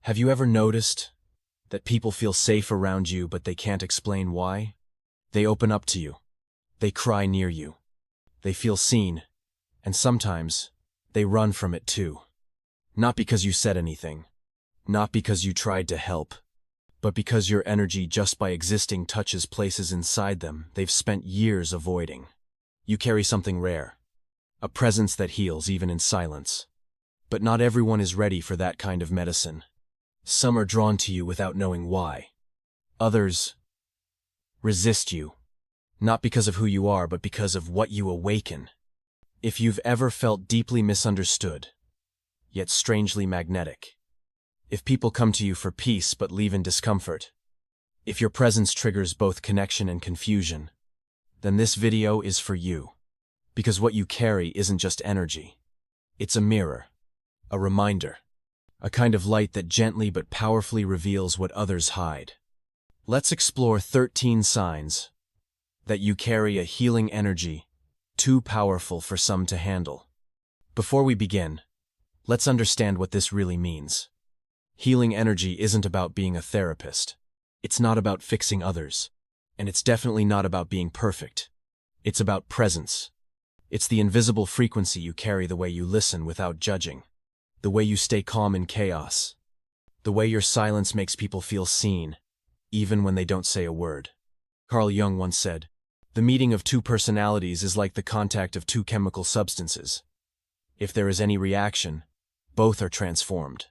Have you ever noticed that people feel safe around you but they can't explain why? They open up to you. They cry near you. They feel seen. And sometimes, they run from it too. Not because you said anything. Not because you tried to help. But because your energy just by existing touches places inside them they've spent years avoiding. You carry something rare. A presence that heals even in silence. But not everyone is ready for that kind of medicine. Some are drawn to you without knowing why. Others resist you, not because of who you are, but because of what you awaken. If you've ever felt deeply misunderstood, yet strangely magnetic, if people come to you for peace but leave in discomfort, if your presence triggers both connection and confusion, then this video is for you. Because what you carry isn't just energy. It's a mirror, a reminder, a kind of light that gently but powerfully reveals what others hide. Let's explore 13 signs that you carry a healing energy too powerful for some to handle. Before we begin, let's understand what this really means. Healing energy isn't about being a therapist. It's not about fixing others. And it's definitely not about being perfect. It's about presence. It's the invisible frequency you carry, the way you listen without judging, the way you stay calm in chaos, the way your silence makes people feel seen, even when they don't say a word. Carl Jung once said, "The meeting of two personalities is like the contact of two chemical substances. If there is any reaction, both are transformed."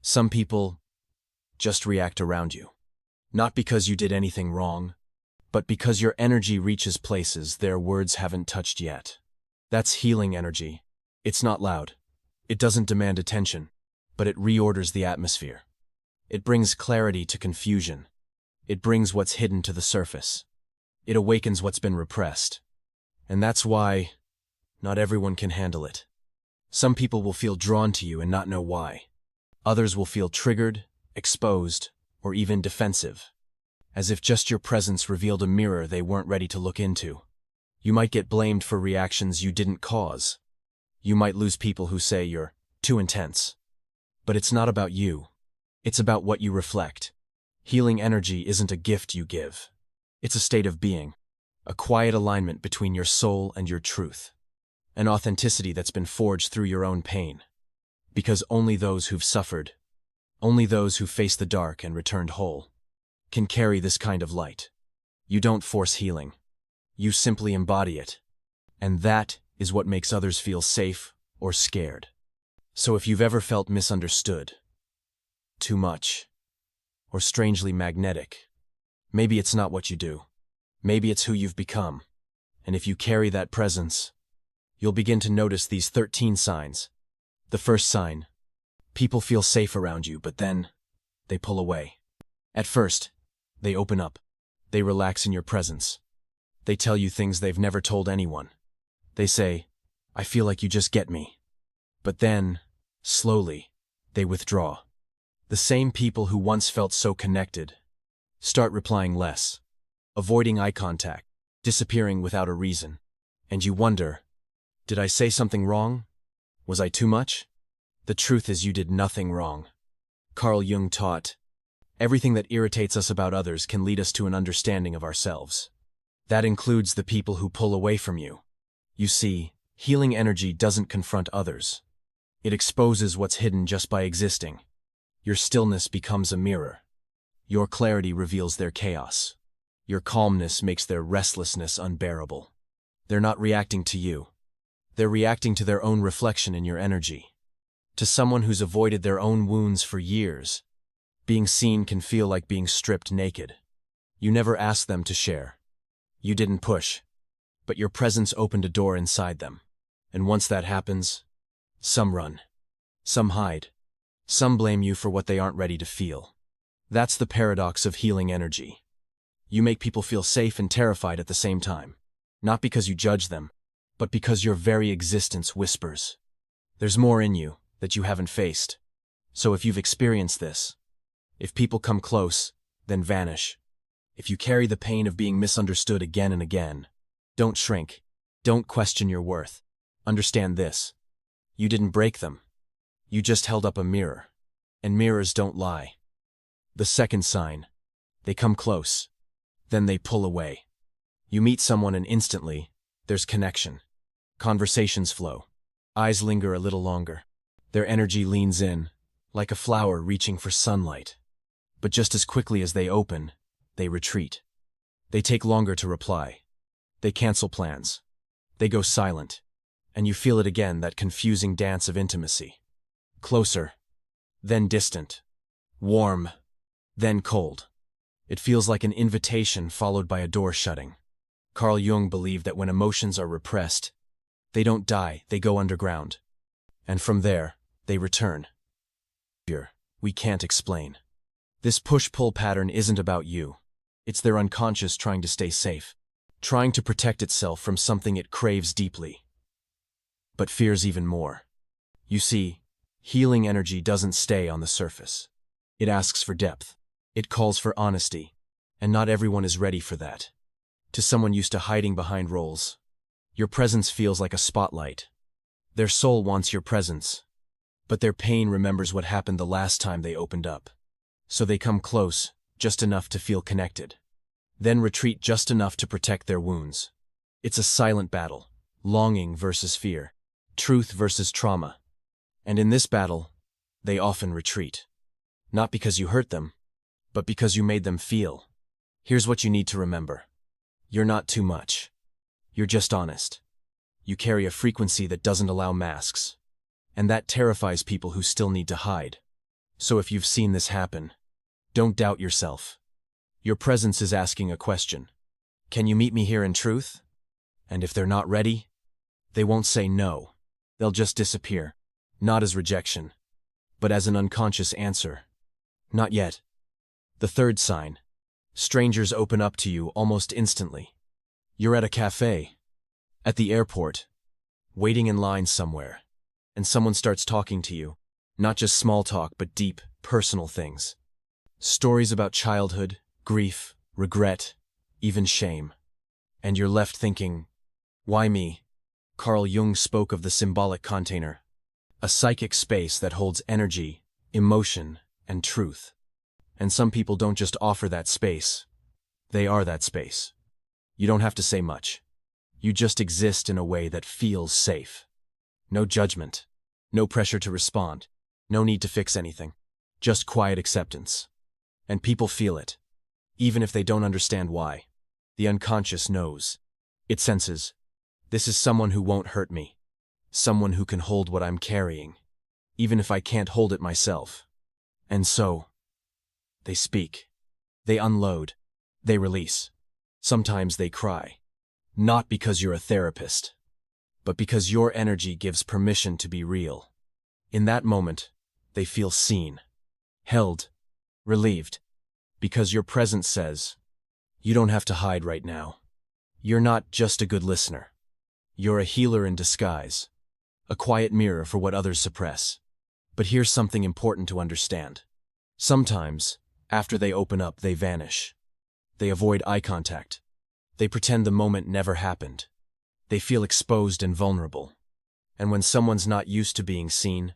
Some people just react around you. Not because you did anything wrong, but because your energy reaches places their words haven't touched yet. That's healing energy. It's not loud. It doesn't demand attention, but it reorders the atmosphere. It brings clarity to confusion. It brings what's hidden to the surface. It awakens what's been repressed. And that's why not everyone can handle it. Some people will feel drawn to you and not know why. Others will feel triggered, exposed, or even defensive, as if just your presence revealed a mirror they weren't ready to look into. You might get blamed for reactions you didn't cause. You might lose people who say you're too intense. But it's not about you. It's about what you reflect. Healing energy isn't a gift you give. It's a state of being, a quiet alignment between your soul and your truth, an authenticity that's been forged through your own pain. Because only those who've suffered, only those who face the dark and returned whole, can carry this kind of light. You don't force healing. You simply embody it. And that is what makes others feel safe or scared. So if you've ever felt misunderstood, too much, or strangely magnetic, maybe it's not what you do. Maybe it's who you've become. And if you carry that presence, you'll begin to notice these 13 signs. The first sign: people feel safe around you, but then they pull away. At first, they open up. They relax in your presence. They tell you things they've never told anyone. They say, "I feel like you just get me." But then, slowly, they withdraw. The same people who once felt so connected start replying less, avoiding eye contact, disappearing without a reason. And you wonder, did I say something wrong? Was I too much? The truth is you did nothing wrong. Carl Jung taught, everything that irritates us about others can lead us to an understanding of ourselves. That includes the people who pull away from you. You see, healing energy doesn't confront others. It exposes what's hidden just by existing. Your stillness becomes a mirror. Your clarity reveals their chaos. Your calmness makes their restlessness unbearable. They're not reacting to you. They're reacting to their own reflection in your energy. To someone who's avoided their own wounds for years, being seen can feel like being stripped naked. You never asked them to share. You didn't push. But your presence opened a door inside them. And once that happens, some run. Some hide. Some blame you for what they aren't ready to feel. That's the paradox of healing energy. You make people feel safe and terrified at the same time. Not because you judge them, but because your very existence whispers. There's more in you that you haven't faced. So if you've experienced this, if people come close, then vanish, if you carry the pain of being misunderstood again and again, don't shrink. Don't question your worth. Understand this. You didn't break them. You just held up a mirror. And mirrors don't lie. The second sign. They come close. Then they pull away. You meet someone and instantly, there's connection. Conversations flow. Eyes linger a little longer. Their energy leans in, like a flower reaching for sunlight. But just as quickly as they open, they retreat. They take longer to reply. They cancel plans. They go silent. And you feel it again, that confusing dance of intimacy. Closer, then distant. Warm, then cold. It feels like an invitation followed by a door shutting. Carl Jung believed that when emotions are repressed, they don't die, they go underground. And from there, they return. We can't explain. This push-pull pattern isn't about you. It's their unconscious trying to stay safe, trying to protect itself from something it craves deeply, but fears even more. You see, healing energy doesn't stay on the surface. It asks for depth. It calls for honesty, and not everyone is ready for that. To someone used to hiding behind roles, your presence feels like a spotlight. Their soul wants your presence, but their pain remembers what happened the last time they opened up. So they come close, just enough to feel connected, then retreat just enough to protect their wounds. It's a silent battle, longing versus fear, truth versus trauma. And in this battle, they often retreat. Not because you hurt them, but because you made them feel. Here's what you need to remember. You're not too much. You're just honest. You carry a frequency that doesn't allow masks. And that terrifies people who still need to hide. So if you've seen this happen, don't doubt yourself. Your presence is asking a question. Can you meet me here in truth? And if they're not ready, they won't say no. They'll just disappear. Not as rejection, but as an unconscious answer. Not yet. The third sign. Strangers open up to you almost instantly. You're at a cafe, at the airport, waiting in line somewhere, and someone starts talking to you. Not just small talk, but deep, personal things. Stories about childhood, grief, regret, even shame. And you're left thinking, why me? Carl Jung spoke of the symbolic container, a psychic space that holds energy, emotion, and truth. And some people don't just offer that space. They are that space. You don't have to say much. You just exist in a way that feels safe. No judgment. No pressure to respond. No need to fix anything. Just quiet acceptance. And people feel it. Even if they don't understand why. The unconscious knows. It senses. This is someone who won't hurt me. Someone who can hold what I'm carrying. Even if I can't hold it myself. And so, they speak. They unload. They release. Sometimes they cry. Not because you're a therapist, but because your energy gives permission to be real. In that moment, they feel seen, held, relieved, because your presence says, you don't have to hide right now. You're not just a good listener. You're a healer in disguise, a quiet mirror for what others suppress. But here's something important to understand. Sometimes, after they open up, they vanish. They avoid eye contact. They pretend the moment never happened. They feel exposed and vulnerable. And when someone's not used to being seen,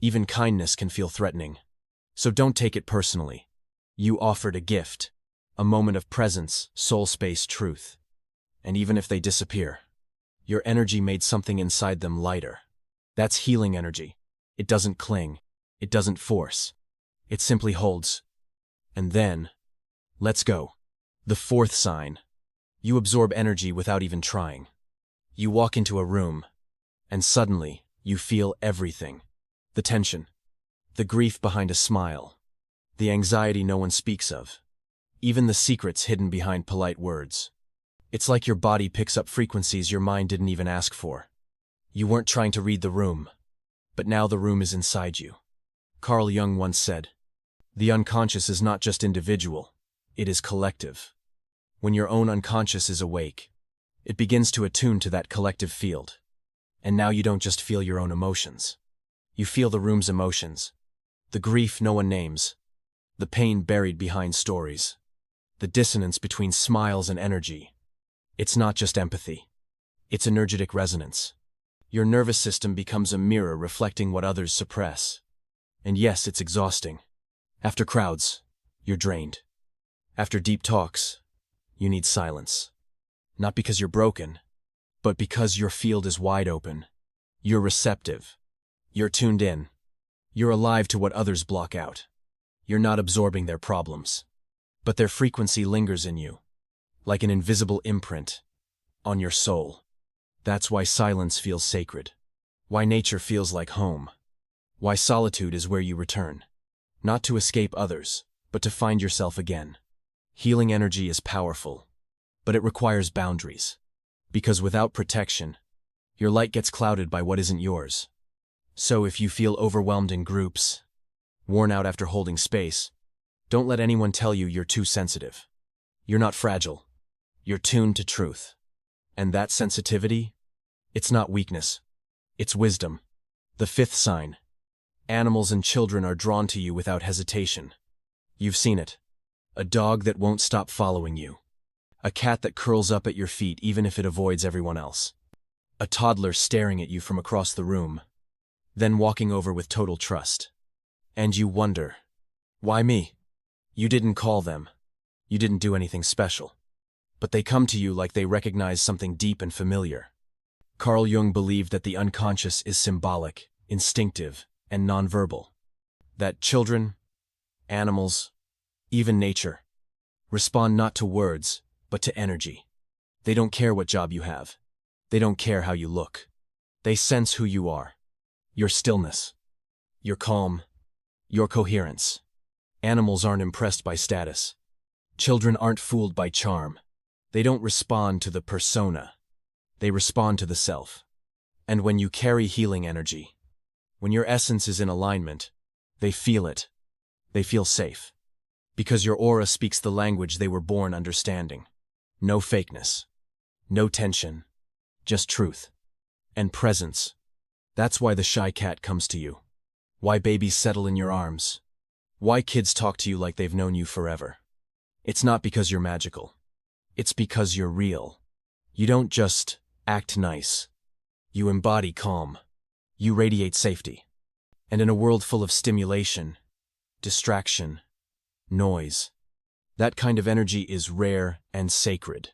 even kindness can feel threatening. So don't take it personally. You offered a gift, a moment of presence, soul space, truth. And even if they disappear, your energy made something inside them lighter. That's healing energy. It doesn't cling. It doesn't force. It simply holds. And then, let's go. The fourth sign. You absorb energy without even trying. You walk into a room, and suddenly, you feel everything. The tension. The grief behind a smile. The anxiety no one speaks of. Even the secrets hidden behind polite words. It's like your body picks up frequencies your mind didn't even ask for. You weren't trying to read the room, but now the room is inside you. Carl Jung once said, the unconscious is not just individual, it is collective. When your own unconscious is awake, it begins to attune to that collective field. And now you don't just feel your own emotions. You feel the room's emotions. The grief no one names. The pain buried behind stories. The dissonance between smiles and energy. It's not just empathy. It's energetic resonance. Your nervous system becomes a mirror reflecting what others suppress. And yes, it's exhausting. After crowds, you're drained. After deep talks, you need silence. Not because you're broken, but because your field is wide open. You're receptive. You're tuned in. You're alive to what others block out. You're not absorbing their problems, but their frequency lingers in you, like an invisible imprint on your soul. That's why silence feels sacred. Why nature feels like home. Why solitude is where you return. Not to escape others, but to find yourself again. Healing energy is powerful, but it requires boundaries. Because without protection, your light gets clouded by what isn't yours. So if you feel overwhelmed in groups, worn out after holding space, don't let anyone tell you you're too sensitive. You're not fragile. You're tuned to truth. And that sensitivity, it's not weakness. It's wisdom. The fifth sign. Animals and children are drawn to you without hesitation. You've seen it. A dog that won't stop following you. A cat that curls up at your feet even if it avoids everyone else. A toddler staring at you from across the room, then walking over with total trust. And you wonder, why me? You didn't call them. You didn't do anything special. But they come to you like they recognize something deep and familiar. Carl Jung believed that the unconscious is symbolic, instinctive, and nonverbal. That children, animals, even nature, respond not to words, but to energy. They don't care what job you have. They don't care how you look. They sense who you are. Your stillness. Your calm. Your coherence. Animals aren't impressed by status. Children aren't fooled by charm. They don't respond to the persona. They respond to the self. And when you carry healing energy, when your essence is in alignment, they feel it. They feel safe. Because your aura speaks the language they were born understanding. No fakeness. No tension. Just truth. And presence. That's why the shy cat comes to you. Why babies settle in your arms. Why kids talk to you like they've known you forever. It's not because you're magical. It's because you're real. You don't just act nice. You embody calm. You radiate safety. And in a world full of stimulation, distraction, noise, that kind of energy is rare and sacred.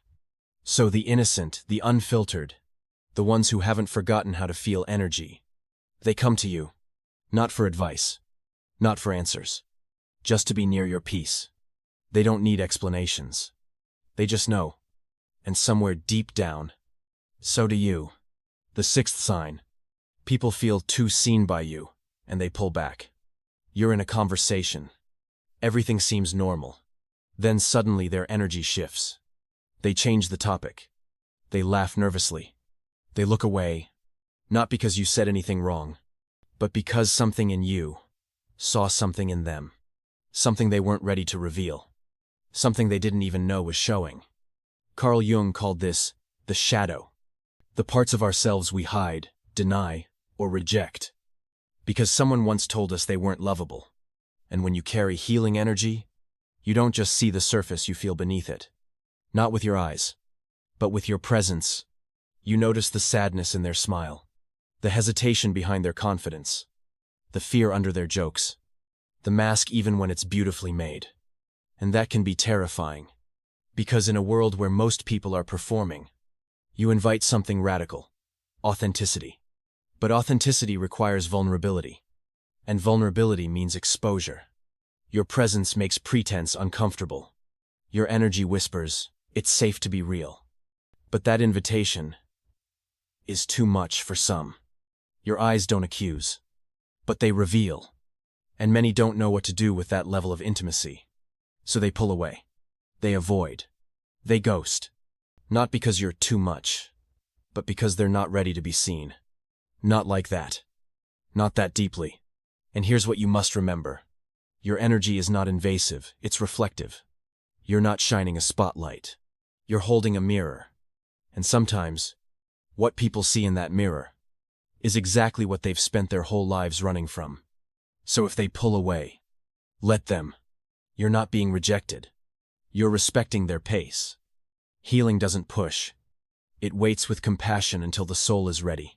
So the innocent, the unfiltered, the ones who haven't forgotten how to feel energy, they come to you, not for advice, not for answers, just to be near your peace. They don't need explanations. They just know. And somewhere deep down, so do you. The sixth sign. People feel too seen by you, and they pull back. You're in a conversation. Everything seems normal. Then suddenly their energy shifts. They change the topic. They laugh nervously. They look away, not because you said anything wrong, but because something in you saw something in them. Something they weren't ready to reveal. Something they didn't even know was showing. Carl Jung called this the shadow. The parts of ourselves we hide, deny, or reject. Because someone once told us they weren't lovable. And when you carry healing energy, you don't just see the surface, you feel beneath it. Not with your eyes, but with your presence. You notice the sadness in their smile, the hesitation behind their confidence, the fear under their jokes, the mask even when it's beautifully made. And that can be terrifying. Because in a world where most people are performing, you invite something radical, authenticity. But authenticity requires vulnerability. And vulnerability means exposure. Your presence makes pretense uncomfortable. Your energy whispers, it's safe to be real. But that invitation is too much for some. Your eyes don't accuse, but they reveal. And many don't know what to do with that level of intimacy. So they pull away. They avoid. They ghost. Not because you're too much, but because they're not ready to be seen. Not like that. Not that deeply. And here's what you must remember. Your energy is not invasive, it's reflective. You're not shining a spotlight. You're holding a mirror. And sometimes, what people see in that mirror is exactly what they've spent their whole lives running from. So if they pull away, let them. You're not being rejected. You're respecting their pace. Healing doesn't push. It waits with compassion until the soul is ready.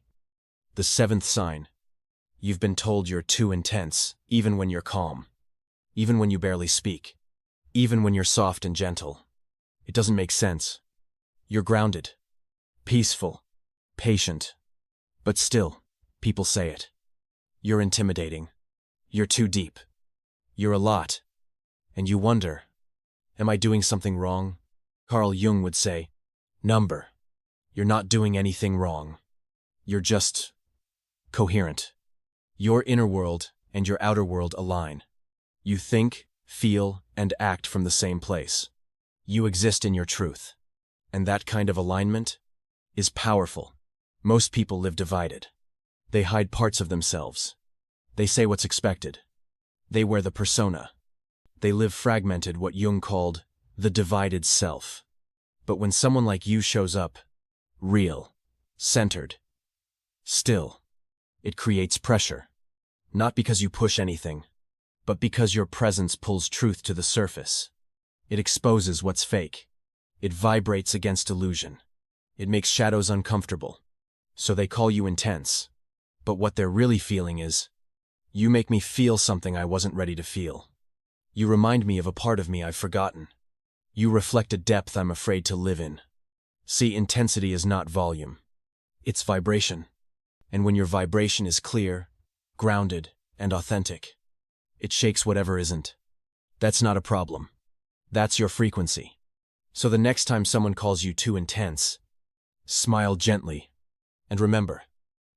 The seventh sign. You've been told you're too intense, even when you're calm. Even when you barely speak. Even when you're soft and gentle. It doesn't make sense. You're grounded. Peaceful. Patient. But still, people say it. You're intimidating. You're too deep. You're a lot. And you wonder, am I doing something wrong? Carl Jung would say, number. You're not doing anything wrong. You're just coherent. Your inner world and your outer world align. You think, feel, and act from the same place. You exist in your truth. And that kind of alignment is powerful. Most people live divided. They hide parts of themselves. They say what's expected. They wear the persona. They live fragmented, what Jung called the divided self. But when someone like you shows up, real, centered, still, it creates pressure. Not because you push anything, but because your presence pulls truth to the surface. It exposes what's fake. It vibrates against illusion. It makes shadows uncomfortable. So they call you intense. But what they're really feeling is, you make me feel something I wasn't ready to feel. You remind me of a part of me I've forgotten. You reflect a depth I'm afraid to live in. See, intensity is not volume. It's vibration. And when your vibration is clear, grounded, and authentic, it shakes whatever isn't. That's not a problem. That's your frequency. So the next time someone calls you too intense, smile gently. And remember,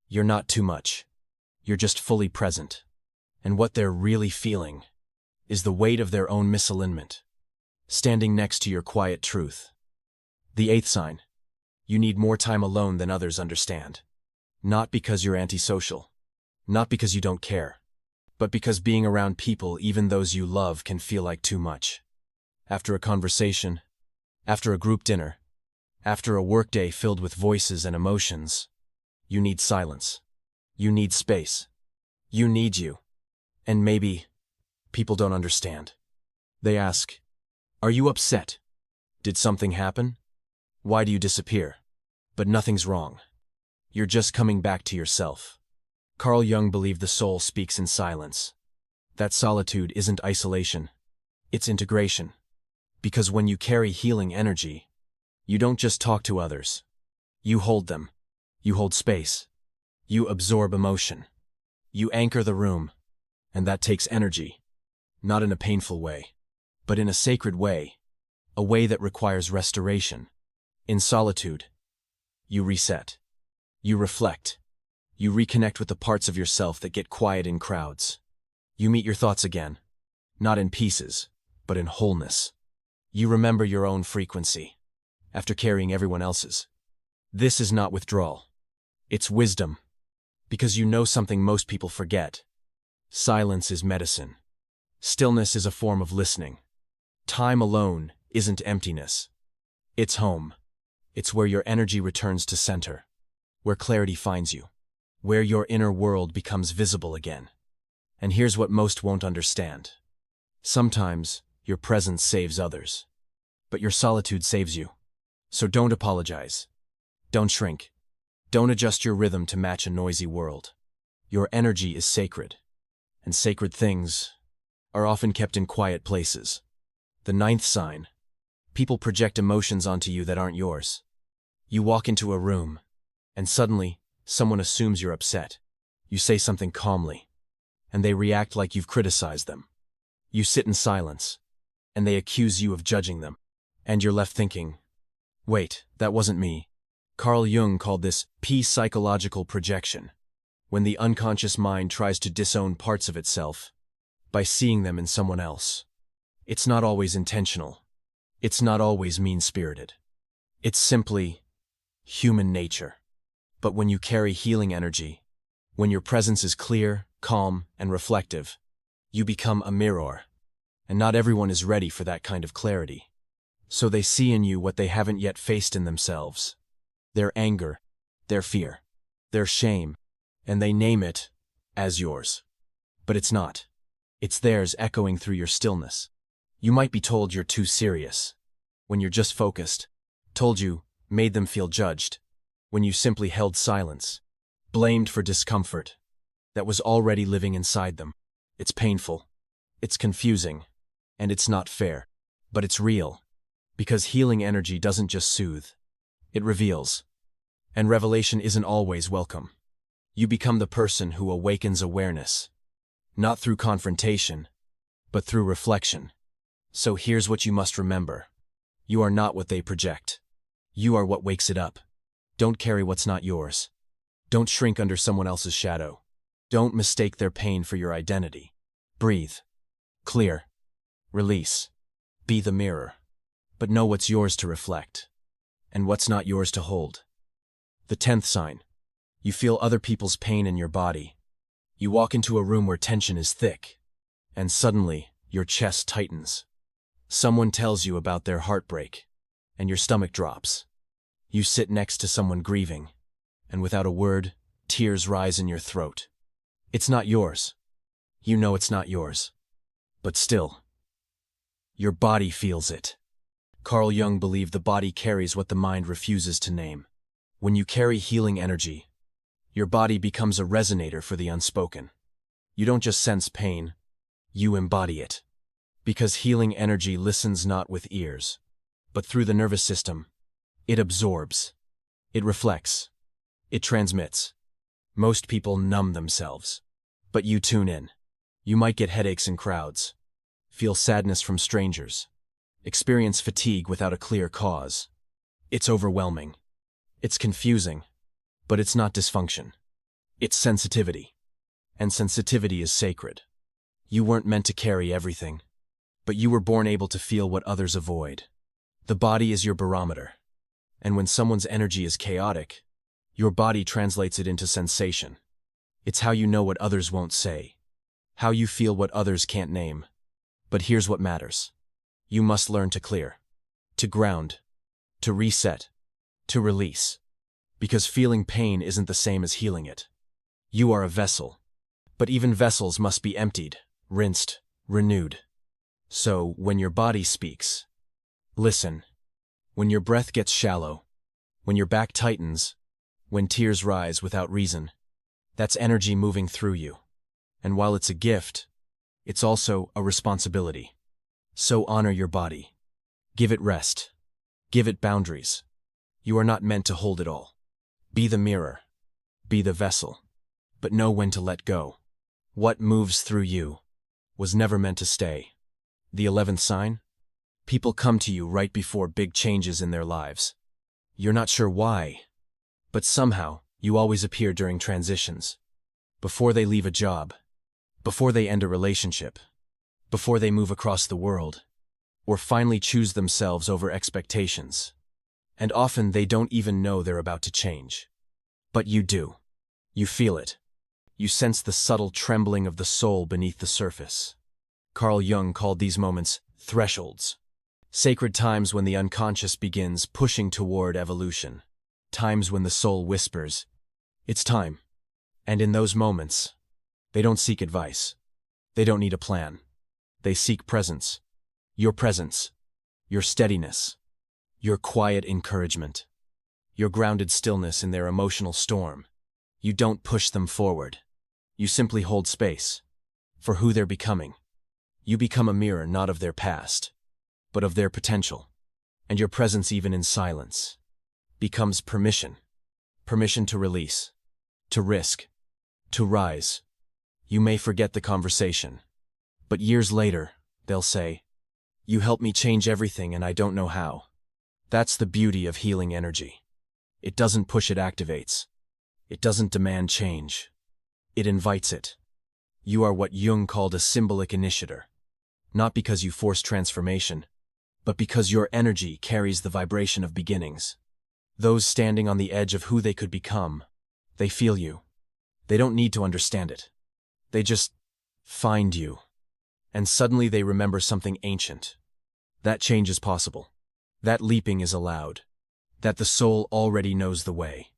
you're not too much. You're just fully present. And what they're really feeling is the weight of their own misalignment, standing next to your quiet truth. The 8th sign. You need more time alone than others understand. Not because you're antisocial. Not because you don't care. But because being around people, even those you love, can feel like too much. After a conversation, after a group dinner, after a workday filled with voices and emotions, you need silence. You need space. You need you. And maybe people don't understand. They ask, are you upset? Did something happen? Why do you disappear? But nothing's wrong. You're just coming back to yourself. Carl Jung believed the soul speaks in silence. That solitude isn't isolation. It's integration. Because when you carry healing energy, you don't just talk to others. You hold them. You hold space. You absorb emotion. You anchor the room. And that takes energy. Not in a painful way, but in a sacred way. A way that requires restoration. In solitude, you reset. You reflect. You reconnect with the parts of yourself that get quiet in crowds. You meet your thoughts again. Not in pieces, but in wholeness. You remember your own frequency, after carrying everyone else's. This is not withdrawal. It's wisdom. Because you know something most people forget. Silence is medicine. Stillness is a form of listening. Time alone isn't emptiness. It's home. It's where your energy returns to center. Where clarity finds you. Where your inner world becomes visible again. And here's what most won't understand. Sometimes, your presence saves others. But your solitude saves you. So don't apologize. Don't shrink. Don't adjust your rhythm to match a noisy world. Your energy is sacred. And sacred things are often kept in quiet places. The 9th sign. People project emotions onto you that aren't yours. You walk into a room, and suddenly, someone assumes you're upset. You say something calmly, and they react like you've criticized them. You sit in silence, and they accuse you of judging them. And you're left thinking, wait, that wasn't me. Carl Jung called this psychological projection, when the unconscious mind tries to disown parts of itself by seeing them in someone else. It's not always intentional. It's not always mean-spirited. It's simply human nature. But when you carry healing energy, when your presence is clear, calm, and reflective, you become a mirror. And not everyone is ready for that kind of clarity. So they see in you what they haven't yet faced in themselves. Their anger, their fear, their shame, and they name it as yours. But it's not. It's theirs echoing through your stillness. You might be told you're too serious, when you're just focused, told you, made them feel judged, when you simply held silence, blamed for discomfort. that was already living inside them. It's painful, it's confusing, and it's not fair. But it's real, because healing energy doesn't just soothe, it reveals. And revelation isn't always welcome. You become the person who awakens awareness, not through confrontation, but through reflection. So here's what you must remember. You are not what they project. You are what wakes it up. Don't carry what's not yours. Don't shrink under someone else's shadow. Don't mistake their pain for your identity. Breathe. Clear. Release. Be the mirror. But know what's yours to reflect, and what's not yours to hold. The 10th sign. You feel other people's pain in your body. You walk into a room where tension is thick, and suddenly your chest tightens. Someone tells you about their heartbreak, and your stomach drops. You sit next to someone grieving, and without a word, tears rise in your throat. It's not yours. You know it's not yours. But still, your body feels it. Carl Jung believed the body carries what the mind refuses to name. When you carry healing energy, your body becomes a resonator for the unspoken. You don't just sense pain, you embody it. Because healing energy listens not with ears, but through the nervous system. It absorbs. It reflects. It transmits. Most people numb themselves. But you tune in. You might get headaches in crowds, feel sadness from strangers, experience fatigue without a clear cause. It's overwhelming. It's confusing. But it's not dysfunction. It's sensitivity. And sensitivity is sacred. You weren't meant to carry everything, but you were born able to feel what others avoid. The body is your barometer. And when someone's energy is chaotic, your body translates it into sensation. It's how you know what others won't say, how you feel what others can't name. But here's what matters. You must learn to clear, to ground, to reset, to release. Because feeling pain isn't the same as healing it. You are a vessel. But even vessels must be emptied, rinsed, renewed. So, when your body speaks, listen. When your breath gets shallow, when your back tightens, when tears rise without reason, that's energy moving through you. And while it's a gift, it's also a responsibility. So honor your body. Give it rest. Give it boundaries. You are not meant to hold it all. Be the mirror. Be the vessel. But know when to let go. What moves through you was never meant to stay. The 11th sign? People come to you right before big changes in their lives. You're not sure why, but somehow you always appear during transitions. Before they leave a job, before they end a relationship, before they move across the world, or finally choose themselves over expectations. And often they don't even know they're about to change. But you do. You feel it. You sense the subtle trembling of the soul beneath the surface. Carl Jung called these moments thresholds. Sacred times when the unconscious begins pushing toward evolution. Times when the soul whispers, "It's time." And in those moments, they don't seek advice. They don't need a plan. They seek presence. Your presence. Your steadiness. Your quiet encouragement. Your grounded stillness in their emotional storm. You don't push them forward. You simply hold space for who they're becoming. You become a mirror not of their past, but of their potential. And your presence, even in silence, becomes permission. Permission to release, to risk, to rise. You may forget the conversation, but years later, they'll say, "You helped me change everything and I don't know how." That's the beauty of healing energy. It doesn't push, it activates. It doesn't demand change. It invites it. You are what Jung called a symbolic initiator. Not because you force transformation, but because your energy carries the vibration of beginnings. Those standing on the edge of who they could become, they feel you. They don't need to understand it. They just find you. And suddenly they remember something ancient. That change is possible. That leaping is allowed. That the soul already knows the way.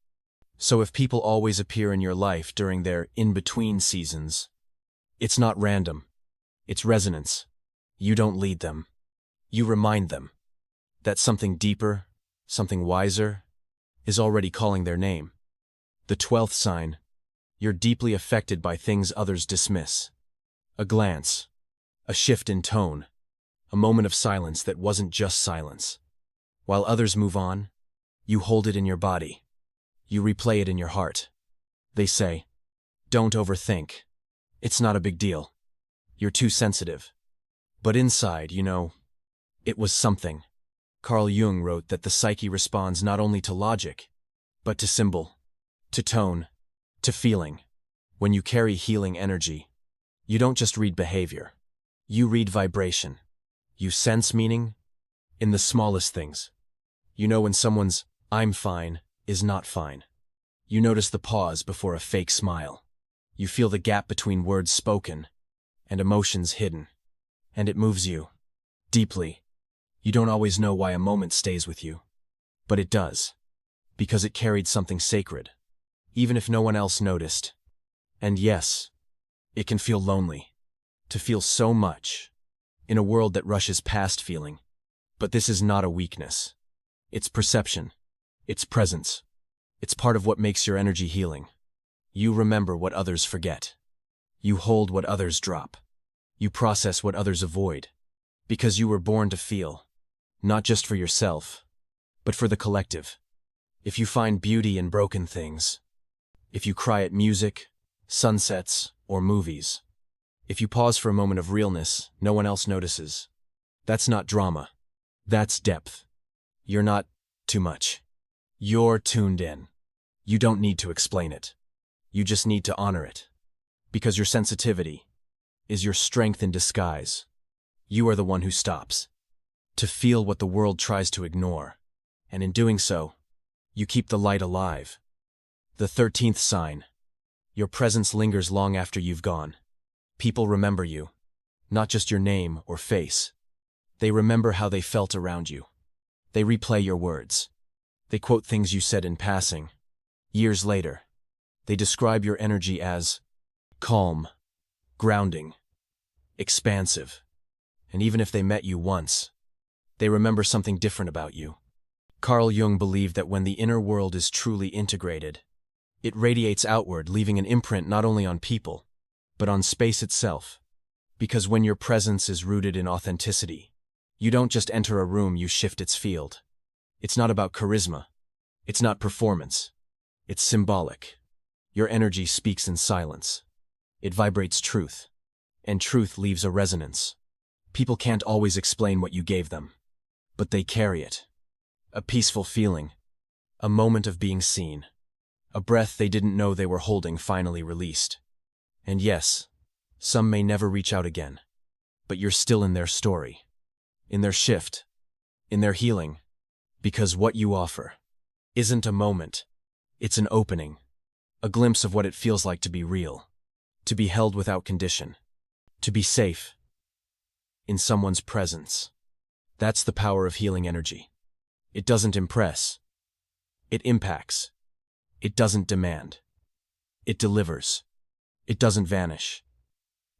So if people always appear in your life during their in-between seasons, it's not random. It's resonance. You don't lead them. You remind them that something deeper, something wiser, is already calling their name. The 12th sign. You're deeply affected by things others dismiss. A glance, a shift in tone, a moment of silence that wasn't just silence. While others move on, you hold it in your body. You replay it in your heart. They say, "Don't overthink. It's not a big deal. You're too sensitive." But inside, it was something. Carl Jung wrote that the psyche responds not only to logic, but to symbol, to tone, to feeling. When you carry healing energy, you don't just read behavior. You read vibration. You sense meaning in the smallest things. You know when someone's "I'm fine" is not fine. You notice the pause before a fake smile. You feel the gap between words spoken and emotions hidden. And it moves you deeply. You don't always know why a moment stays with you, but it does, because it carried something sacred, even if no one else noticed. And yes, it can feel lonely, to feel so much, in a world that rushes past feeling. But this is not a weakness. It's perception. It's presence. It's part of what makes your energy healing. You remember what others forget. You hold what others drop. You process what others avoid. Because you were born to feel, not just for yourself, but for the collective. If you find beauty in broken things, if you cry at music, sunsets, or movies, if you pause for a moment of realness no one else notices, that's not drama. That's depth. You're not too much. You're tuned in. You don't need to explain it. You just need to honor it. Because your sensitivity is your strength in disguise. You are the one who stops to feel what the world tries to ignore. And in doing so, you keep the light alive. The 13th sign. Your presence lingers long after you've gone. People remember you, not just your name or face. They remember how they felt around you. They replay your words. They quote things you said in passing. Years later, they describe your energy as calm, grounding, expansive. And even if they met you once, they remember something different about you. Carl Jung believed that when the inner world is truly integrated, it radiates outward, leaving an imprint not only on people, but on space itself. Because when your presence is rooted in authenticity, you don't just enter a room, you shift its field. It's not about charisma. It's not performance. It's symbolic. Your energy speaks in silence. It vibrates truth. And truth leaves a resonance. People can't always explain what you gave them, but they carry it. A peaceful feeling. A moment of being seen. A breath they didn't know they were holding finally released. And yes, some may never reach out again, but you're still in their story. In their shift. In their healing. Because what you offer isn't a moment. It's an opening. A glimpse of what it feels like to be real. To be held without condition. To be safe in someone's presence. That's the power of healing energy. It doesn't impress. It impacts. It doesn't demand. It delivers. It doesn't vanish.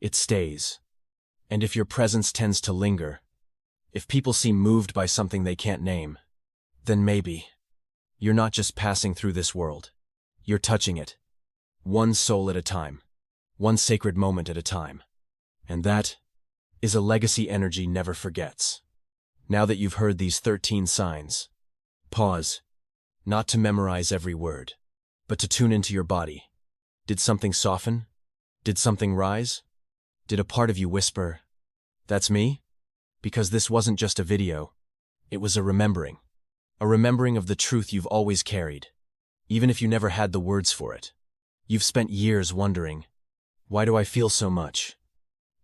It stays. And if your presence tends to linger, if people seem moved by something they can't name, then maybe you're not just passing through this world. You're touching it. One soul at a time. One sacred moment at a time. And that is a legacy energy never forgets. Now that you've heard these 13 signs, pause, not to memorize every word, but to tune into your body. Did something soften? Did something rise? Did a part of you whisper, "That's me"? Because this wasn't just a video, it was a remembering. A remembering of the truth you've always carried, even if you never had the words for it. You've spent years wondering, why do I feel so much?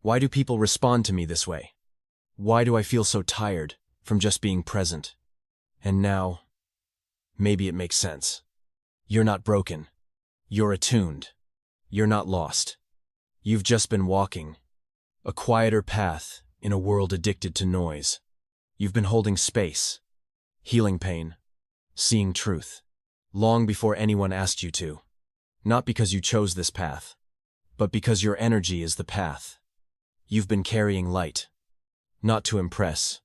Why do people respond to me this way? Why do I feel so tired from just being present? And now, maybe it makes sense. You're not broken. You're attuned. You're not lost. You've just been walking a quieter path in a world addicted to noise. You've been holding space, healing pain, seeing truth, long before anyone asked you to. Not because you chose this path, but because your energy is the path. You've been carrying light, not to impress,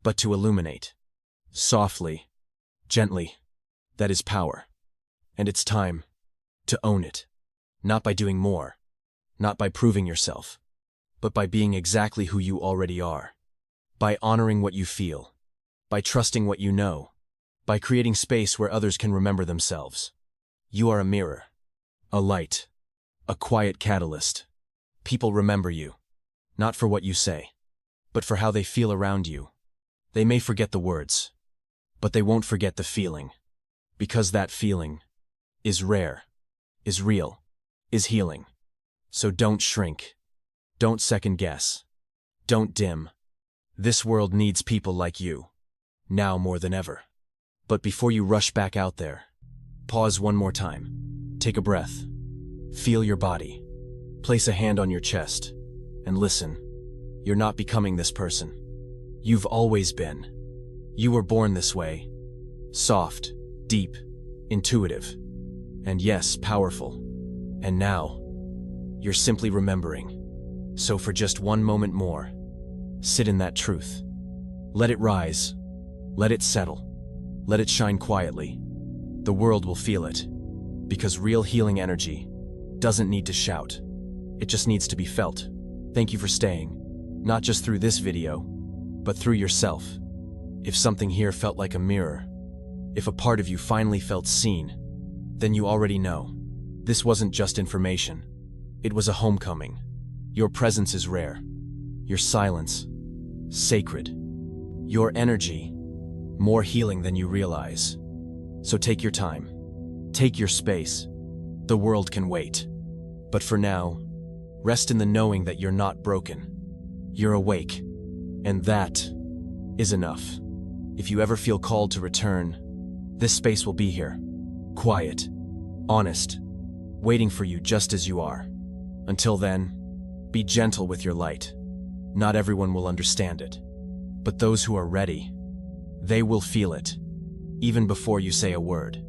but to illuminate. Softly, gently. That is power. And it's time to own it. Not by doing more, not by proving yourself, but by being exactly who you already are. By honoring what you feel, by trusting what you know, by creating space where others can remember themselves. You are a mirror, a light, a quiet catalyst. People remember you, not for what you say, but for how they feel around you. They may forget the words, but they won't forget the feeling, because that feeling is rare, is real, is healing. So don't shrink, don't second guess, don't dim. This world needs people like you, now more than ever. But before you rush back out there, pause one more time. Take a breath. Feel your body. Place a hand on your chest. And listen. You're not becoming this person. You've always been. You were born this way. Soft, deep, intuitive, and yes, powerful. And now, you're simply remembering. So for just one moment more, sit in that truth. Let it rise. Let it settle. Let it shine quietly. The world will feel it, because real healing energy doesn't need to shout. It just needs to be felt. Thank you for staying, not just through this video, but through yourself. If something here felt like a mirror, if a part of you finally felt seen, then you already know. This wasn't just information. It was a homecoming. Your presence is rare. Your silence, sacred. Your energy, more healing than you realize. So take your time. Take your space. The world can wait. But for now, rest in the knowing that you're not broken. You're awake. And that is enough. If you ever feel called to return, this space will be here. Quiet, honest, waiting for you just as you are. Until then, be gentle with your light. Not everyone will understand it. But those who are ready, they will feel it, even before you say a word.